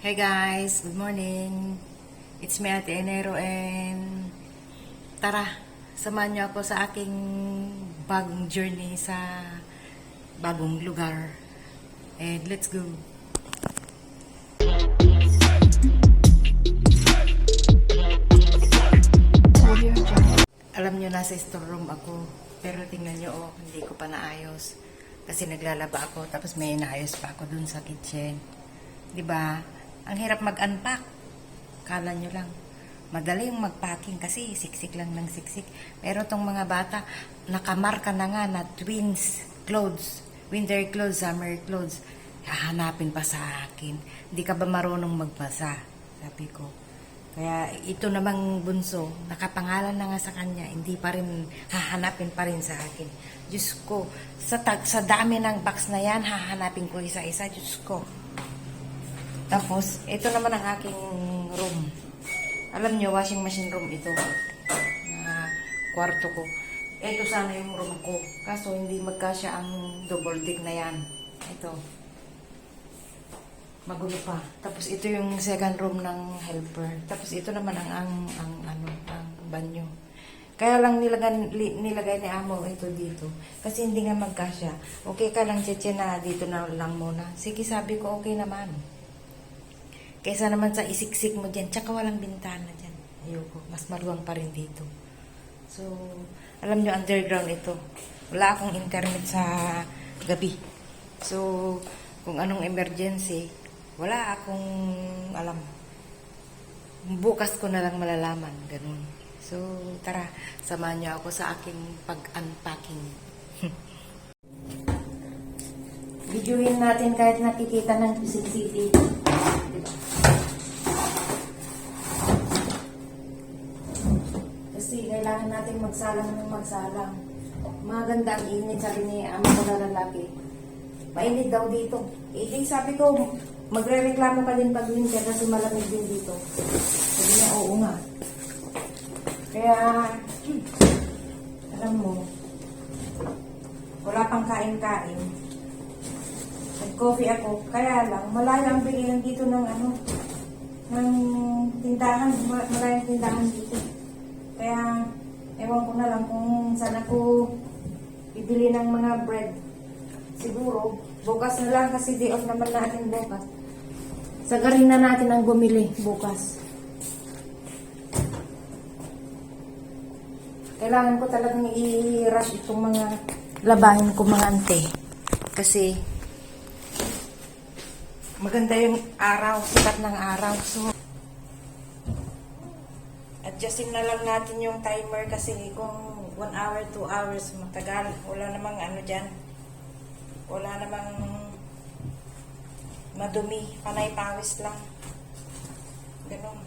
Hey guys, good morning. It's me Ate Enero and tara, samahan niyo ako sa aking bagong journey sa bagong lugar. And let's go. Alam niyo, nasa storeroom ako. Pero tingnan niyo, hindi ko pa naayos. Kasi naglalaba ako, tapos may inaayos pa ako dun sa kitchen. 'Di ba? Ang hirap mag-unpack. Kala nyo lang. Madali yung mag-packing kasi siksik lang ng siksik. Pero tong mga bata, nakamarka na nga na twins clothes. Winter clothes, summer clothes. Hahanapin pa sa akin. Hindi ka ba marunong magbasa? Sabi ko. Kaya ito namang bunso, nakapangalan na nga sa kanya, hindi pa rin, hahanapin pa rin sa akin. Diyos ko, sa dami ng box na yan, hahanapin ko isa-isa. Diyos ko. Tapos, ito naman ang aking room. Alam nyo, washing machine room ito. Na kwarto ko. Ito sana yung room ko. Kaso, hindi magkasya ang double deck na yan. Ito. Magulo pa. Tapos, ito yung second room ng helper. Tapos, ito naman ang banyo. Kaya lang nilagay ni Amo ito dito. Kasi hindi nga magkasya. Okay ka lang, Cheche, na dito na lang muna. Sige, sabi ko, okay naman. Kaysa naman sa isiksik mo dyan, tsaka walang bintana dyan. Ayoko, mas maluwang pa rin dito. So, alam nyo, underground ito. Wala akong internet sa gabi. So, kung anong emergency, wala akong alam. Bukas ko na lang malalaman, ganun. So, tara, samahan nyo ako sa aking pag-unpacking. Videoin natin kahit nakikita ng CCTV. Kasi kailangan natin magsalang ng magsalang. Maganda ang init, sabi ni Amo ko na lalaki. Mainit daw dito. Eh, sabi ko, magre-reklamo ka din pag winter kasi malamig din dito. Sabi niya, oo nga. Kaya, alam mo, wala pang kain-kain. Nag-coffee ako. Kaya lang, malayo ang bilihan dito ng ng tindahan. Malayo ang tindahan dito. Kaya, ewan ko na lang kung saan ako bibili ng mga bread. Siguro, bukas na lang kasi day off naman natin bukas. Sagarin na natin ang bumili bukas. Kailangan ko talagang i-rush itong mga labahin ko mga ante. Kasi, maganda yung araw, sikat ng araw. So, adjustin na lang natin yung timer kasi kung 1 hour, 2 hours, matagal. Wala namang dyan. Wala namang madumi. Panay pawis lang. Ganon.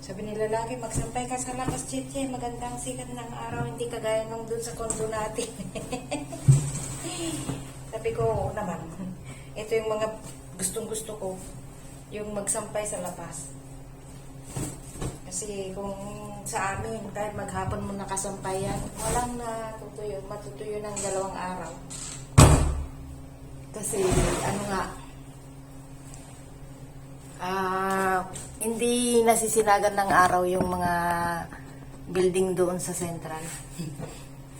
Sabi nila lagi, magsampay ka sa labas, Chiche. Magandang sikat ng araw. Hindi kagaya nung dun sa kondo natin. Sabi ko, oo naman. Ito yung mga gustong-gusto ko. Yung magsampay sa labas. Kasi kung sa amin, kahit maghapon mo nakasampay yan, walang natutuyo. Matutuyo ng 2 araw. Kasi, hindi nasisinagan ng araw yung mga building doon sa Central.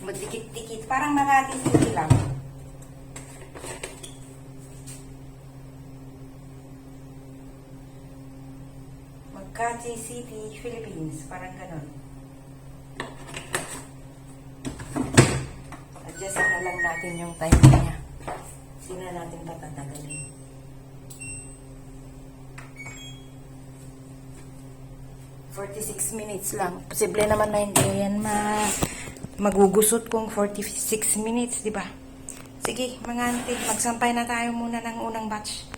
Magdikit-dikit. Parang nakatitili lang. Makati City, Philippines. Parang ganon. Adjustin na lang natin yung time niya. Hindi na natin patatagalin. $46 minutes lang. Posible naman na hindi yan magugusot kung 46 minutes, di ba? Sige, mga auntie, magsampay na tayo muna ng unang batch.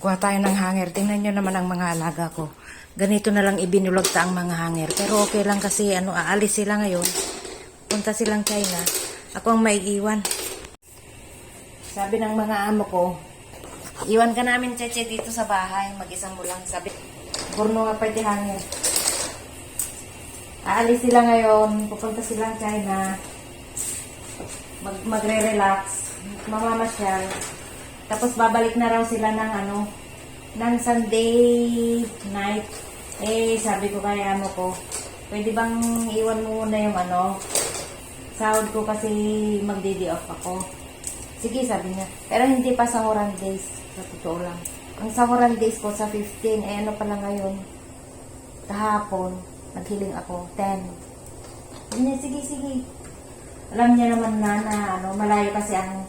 Kuha tayo ng hanger. Tingnan nyo naman ang mga alaga ko. Ganito na lang ibinulagta ang mga hanger. Pero okay lang kasi aalis sila ngayon. Punta silang China. Ako ang maiiwan. Sabi ng mga amo ko, iwan ka namin, Cheche, dito sa bahay. Mag-isa mo lang. Sabi, burno nga pwede hanger. Aalis sila ngayon. Pupunta silang China. Magre-relax. Mamamasyal. Tapos babalik na raw sila ng ng Sunday night. Sabi ko kaya mo ko, pwede bang iwan mo muna yung sahod ko kasi magde-day off ako. Sige, sabi niya. Pero hindi pa sahuran days. Sa totoo lang. Ang sahuran days ko sa 15. Ano pala ngayon? Kahapon, naghiling ako. 10. Sige, sige. Alam niya naman na malayo kasi ang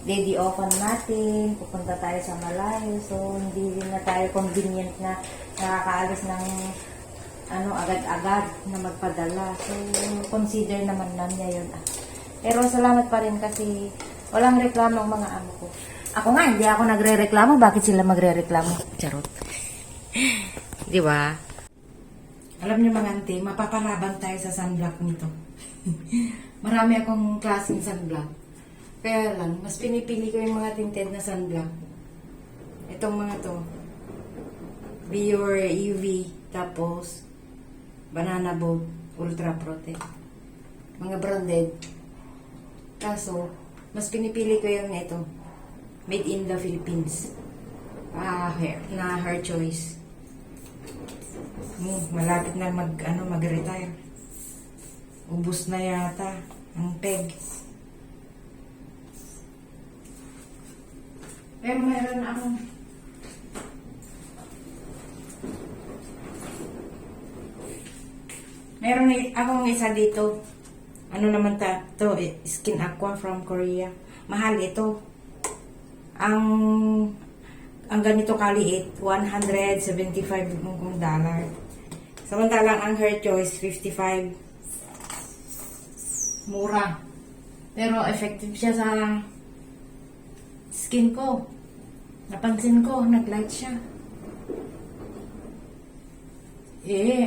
day offan natin. Pupunta tayo sa malayo. So, hindi rin na tayo convenient na nakakaalis ng agad-agad na magpadala. So, consider naman lang niya yun. Pero salamat pa rin kasi walang reklamo ang mga amo ko. Ako nga, hindi ako nagre-reklamo. Bakit sila magre-reklamo? Charot. Di ba? Alam niyo mga ante, mapapalabang tayo sa sunblock nito. Marami akong klaseng sunblock. Kaya lang, mas pinipili ko yung mga tinted na sunblock. Itong mga to. Biore UV. Tapos, Banana Boat Ultra Protect. Mga branded. Kaso, mas pinipili ko yung ito. Made in the Philippines. Her choice. Malapit na mag-retire. Ubus na yata ang peg. Pero meron akong isa dito. Ano naman to? Skin Aqua from Korea. Mahal ito. Ang ganito kaliit, $175. Samantalang ang Her Choice, $55. Mura. Pero effective siya sa skin ko. Napansin ko, nag-light siya.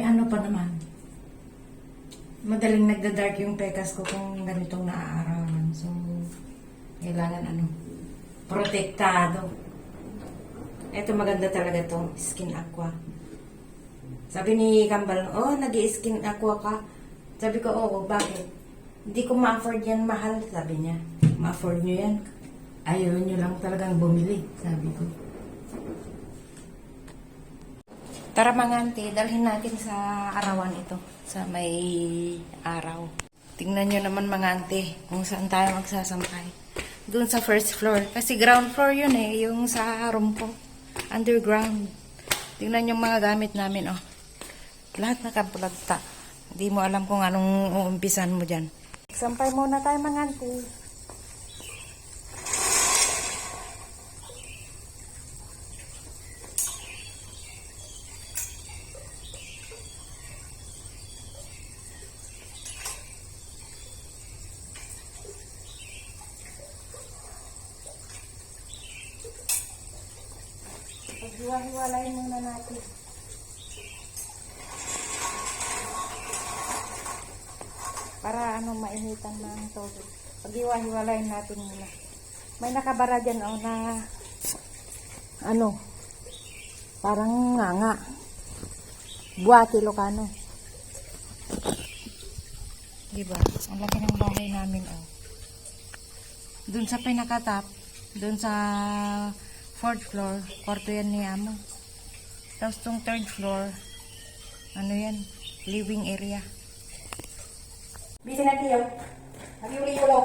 Ano pa naman? Madaling nagda-dark yung pekas ko kung ganitong naaarawan. So, kailangan protektado. Ito maganda talaga to, Skin Aqua. Sabi ni Kambal, nag-i-Skin Aqua ka? Sabi ko, oo, bakit? Hindi ko ma-afford yan, mahal, sabi niya. Ma-afford nyo yan. Ayaw nyo lang talagang bumili, sabi ko. Tara mga ante, dalhin natin sa arawan ito. Sa may araw. Tingnan nyo naman mga ante, kung saan tayo magsasampay. Doon sa first floor. Kasi ground floor yun yung sa room ko. Underground. Tingnan yung mga gamit namin, Lahat nakapulagta. Hindi mo alam kung anong uumpisan mo dyan. Sampay muna tayo mga ante. Paghiwa-hiwalayin muna natin. Para mainitan na ang tubig. Paghiwa-hiwalayin natin muna. May nakabara dyan na parang nga. Buwati Ilocano. Diba? Ang laki ng bahay namin Doon sa pinakatap, doon sa 4th floor, kwarto yan ni Amo. Tapos tong 3rd floor, yan, living area. Bisa natin yun. Nag-iuli-ulo.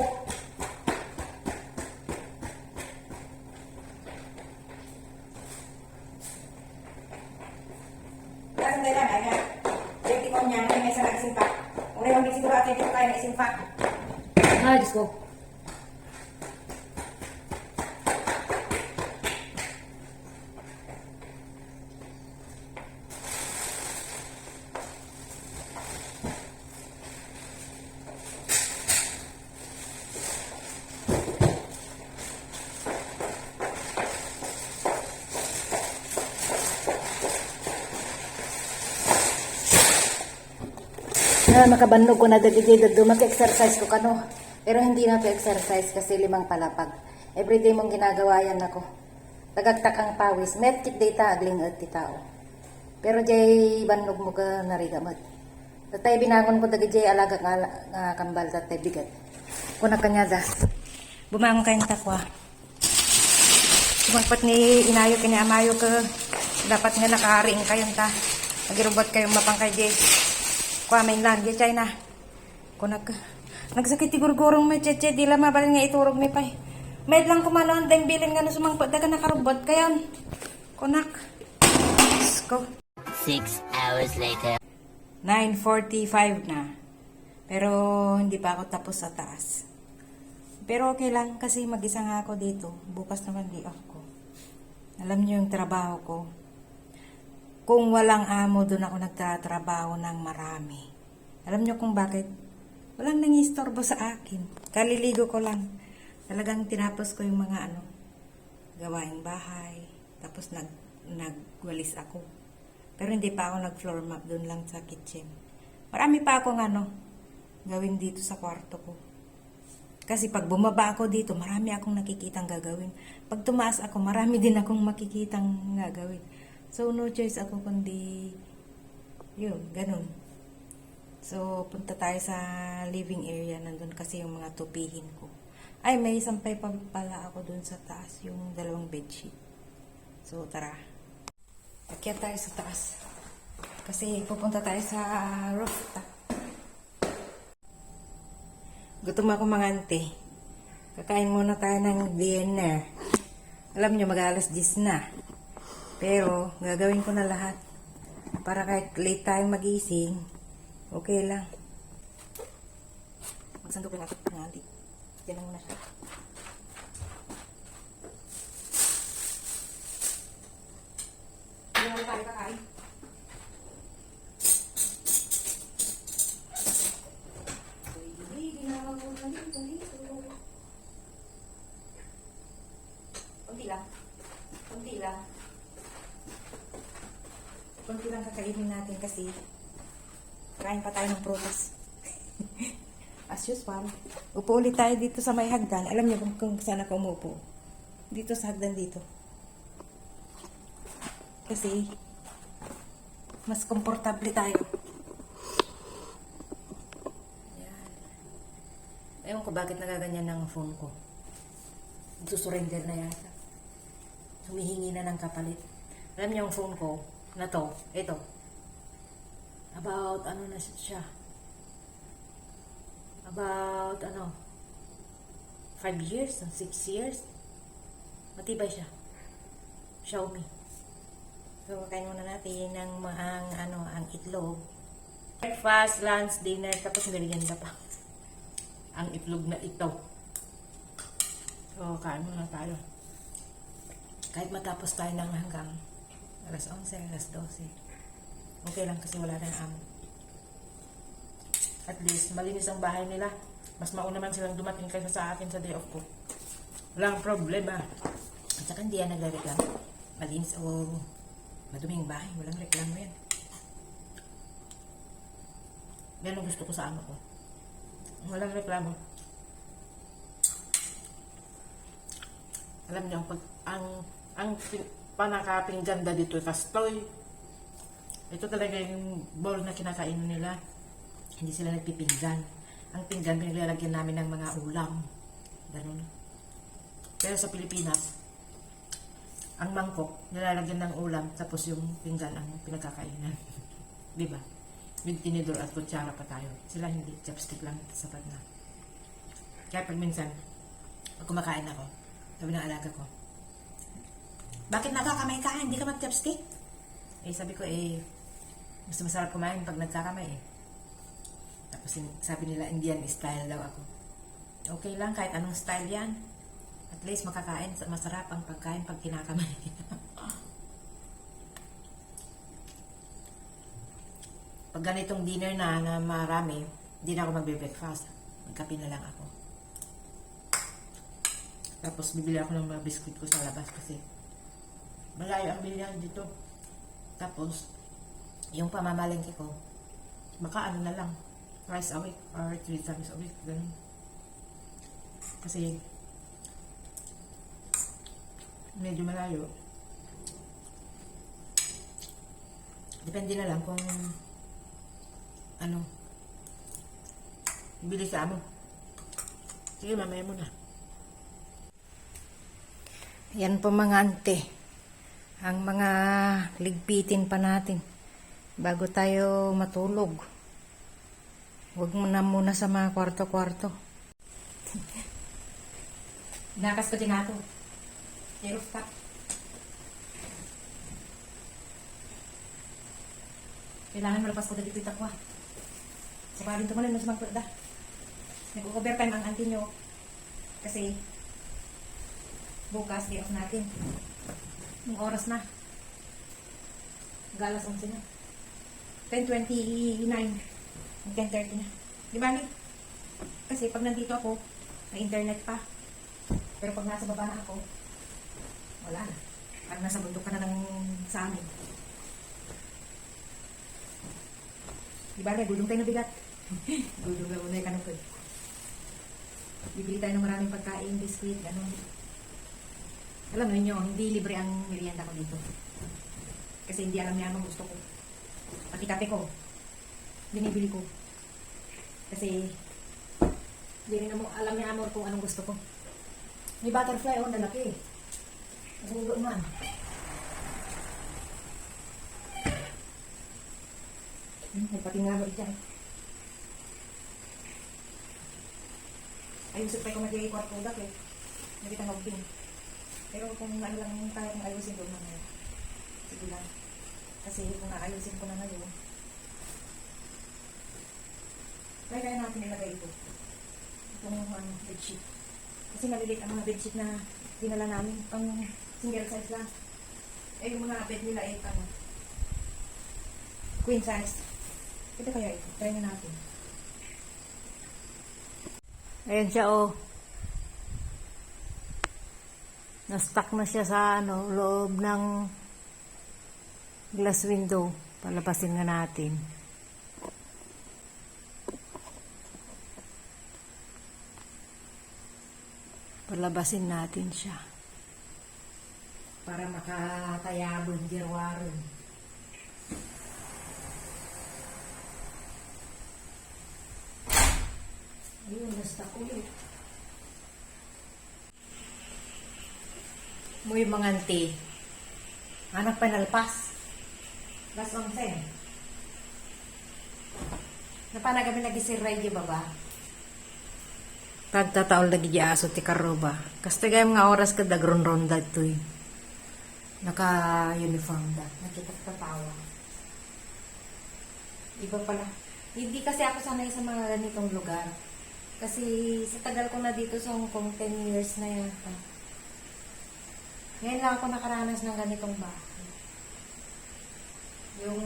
Saan tayo lang, ayan. Yung tikon niya, may isa nag-isimpa. Kung na yung siguro atin, dito tayo nag-isimpa. Diyos ko. Makabannog ko na dagigid mag-exercise ko pero hindi na to exercise kasi 5 palapag everyday mong ginagawa yan ako tagagtak ang pawis metkit data agling at tao pero jay bannog mo ka narigamad tatay binangon ko dagigid alaga nga kambal tatay bigat kuna kanya da bumangon kayong takwa Sumagpat ni inayo kini amayo ka. Dapat nga nakaring kayong ta. Nagirubot kayong mapang kay Jay. Kuamain lang, Jay China. Kung nagsakit igurgurong may cheche, di lang mabalin nga iturog mi pay. May lang kumano ang deng bilin nga no sumangpot daga nakarubot kayon. Kunak. Let's go. 6 hours later. 9:45 na. Pero hindi pa ako tapos sa taas. Pero okay lang kasi mag-isa nga ako dito. Bukas naman di off ko. Alam niyo yung trabaho ko. Kung walang amo, doon ako nagtatrabaho ng marami. Alam niyo kung bakit? Walang nangistorbo sa akin. Kaliligo ko lang. Talagang tinapos ko yung mga gawaing bahay. Tapos nagwalis ako. Pero hindi pa ako nag-floor map doon lang sa kitchen. Marami pa akong gawin dito sa kwarto ko. Kasi pag bumaba ako dito, marami akong nakikitang gagawin. Pag tumaas ako, marami din akong makikitang gagawin. So, no choice ako kundi yun, ganun. So, punta tayo sa living area. Nandun kasi yung mga tupihin ko. Ay, may sampay pa pala ako dun sa taas, yung 2 bedsheet. So, tara. Akyat tayo sa taas. Kasi pupunta tayo sa rooftop. Gutom ako mga ante. Kakain muna tayo ng dinner. Alam nyo, mag-alas 10 na. Pero, gagawin ko na lahat. Para kahit late tayong magising, okay lang. Magsandok na ako ng ante. Diyan lang muna siya. Diyan muna tayo kakain. Kunti lang kakainin natin kasi kain pa tayo ng prutas. As usual. Upo ulit tayo dito sa may hagdan. Alam niyo kung saan ako umupo. Dito sa hagdan dito. Kasi mas komportable tayo. Ayan. Ewan ko bakit nagaganyan ng phone ko. Susurrender na yata. Humihingi na ng kapalit. Alam niyo yung phone ko na to, ito. About, na siya? About, 5 years, 6 years. Matibay siya. Xiaomi. So, kain muna natin ng ang itlog. Breakfast, lunch, dinner, tapos merienda pa. Ang itlog na ito. So, kain muna tayo. Kahit matapos tayo ng hanggang alas 11, alas 12. Okay lang kasi wala na amo. At least, malinis ang bahay nila. Mas mauna man silang dumating kaysa sa akin sa day off ko. Walang problema. At saka hindi yan nagre-reklamo. Malinis o maduming bahay. Walang reklamo yan. Yan ang gusto ko sa amo ko. Walang reklamo. Alam niyo, ang panakaping ganda dito kastoy. Ito talaga yung bowl na kinakain nila. Hindi sila nagpipinggan. Ang pinggan pinilalagyan namin ng mga ulam. Ganun. Pero sa Pilipinas, ang mangkok nilalagyan ng ulam tapos yung pinggan ang pinagkakainan. Di ba? With tinidor at kutsara pa tayo. Sila hindi, chopstick lang, sapat na. Kaya pag minsan, pag kumakain ako, sabi ng alaga ko, bakit nagkakamay ka? Hindi ka mag-chopstick? Eh, sabi ko, mas masarap kumain pag nagkakamay eh. Tapos sabi nila, Indian style daw ako. Okay lang, kahit anong style yan. At least makakain, masarap ang pagkain pag kinakamay. Pag ganitong dinner na marami, hindi na ako magbe-breakfast. Magkape na lang ako. Tapos bibili ako ng mga biskuit ko sa labas kasi malayo ang bilihan dito. Tapos, yung pamamalengke ko, baka na lang, twice a week or 3 times a week, ganun. Kasi, medyo malayo. Depende na lang kung bibili sa amo. Sige, mamaya muna. Yan po mga ante. Ang mga ligpitin pa natin. Bago tayo matulog. Huwag mo na muna sa mga kwarto-kwarto. Nakas ko din ako. Rooftop. Kailangan malapas ko dito itakwa. Sa parin ito mo lang sa mga nag-overtime ang auntie nyo. Kasi bukas day off natin. Yung oras na. Galas 11 na. 10:29. 10:30 na. Di ba ni? Kasi pag nandito ako, may internet pa. Pero pag nasa baba na ako, wala na. Pag nasa bundok ka na ng sa amin. Di ba, gulong tayo ng bigat. Gulong na muna yung kanupod. Bibili tayo ng maraming pagkain, biskuit, gano'n. Alam niyo, hindi libre ang merienda ko dito. Kasi hindi alam niya anong gusto ko. Pati kape ko, binibili ko. Kasi hindi rin alam niya amor kung anong gusto ko. May butterfly, oh, lalaki. Nagulo man. May pati nga mo dyan. Ayusin pa yung magiging kwarto dak eh. Nakita nga ubing. Pero kung ano lang tayo kung ayusin doon na ngayon. Sige lang. Kasi kung naayusin ko na ngayon, kaya natin ilagay ito. Itong bedsheet. Kasi malilit ang mga bedsheet na dinala namin. Pang single size lang. Eh yung mga bed nila ay queen size. Ito kaya ito. Try na natin. Ayan siya, oh. Na-stuck na siya sa loob ng glass window. Palabasin nga natin. Palabasin natin siya. Para makatayabon, jirwaron. Ayun, na-stuck ulit. Muy mga auntie. Anak panalpas. Las 11. Napana kami nagisirray di baba. Tagtataol lagi di aso ti karoba. Kasi gayam nga oras ka dagron-ron datoy. Naka-uniform da. Nakita-tatawa. Iba pala. Hindi kasi ako sanay sa mga ganitong lugar. Kasi sa tagal ko na dito sa Hong Kong, 10 years na yata. Ngayon lang ako nakaranas ng ganitong bahay. Yung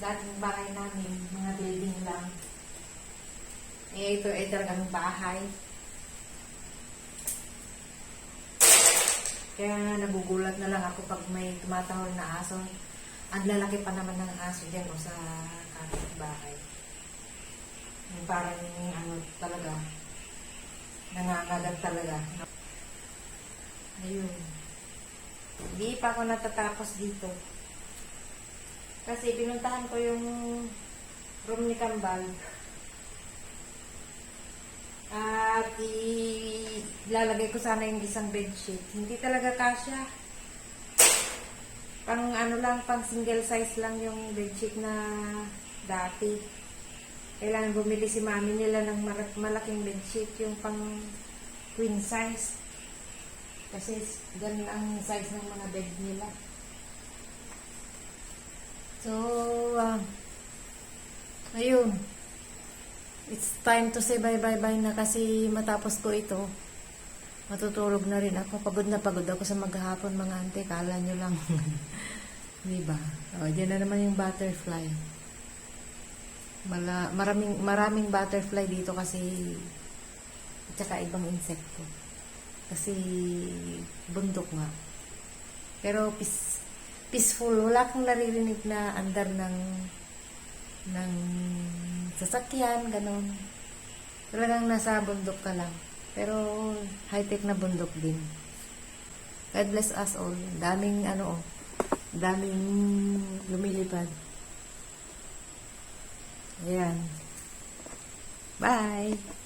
dating bahay namin, mga building lang. Eh, ito ay talagang bahay. Kaya nagugulat na lang ako pag may tumatahol na aso. Ang lalaki pa naman ng aso dyan o sa kapitbahay. Yung parang talaga, nangangagat talaga. Ayun. Hindi pa ako natatapos dito. Kasi pinuntahan ko yung room ni Kambal. At ilalagay ko sana yung isang bedsheet. Hindi talaga kasya. Pang pang single size lang yung bedsheet na dati. Kailangan bumili si mami nila ng malaking bedsheet, yung pang queen size. Kasi ganun ang size ng mga bed nila. So, ayun. It's time to say bye-bye-bye na kasi matapos ko ito. Matutulog na rin ako. Pagod na pagod ako sa maghapon mga ante. Kala nyo lang. Diba? O, dyan na naman yung butterfly. Maraming butterfly dito kasi at saka ibang insekto. Kasi bundok nga. Pero peaceful. Wala kang naririnig na andar ng sasakyan, ganun. Talagang nasa bundok ka lang. Pero high-tech na bundok din. God bless us all. Daming daming lumilipad. Ayan. Bye!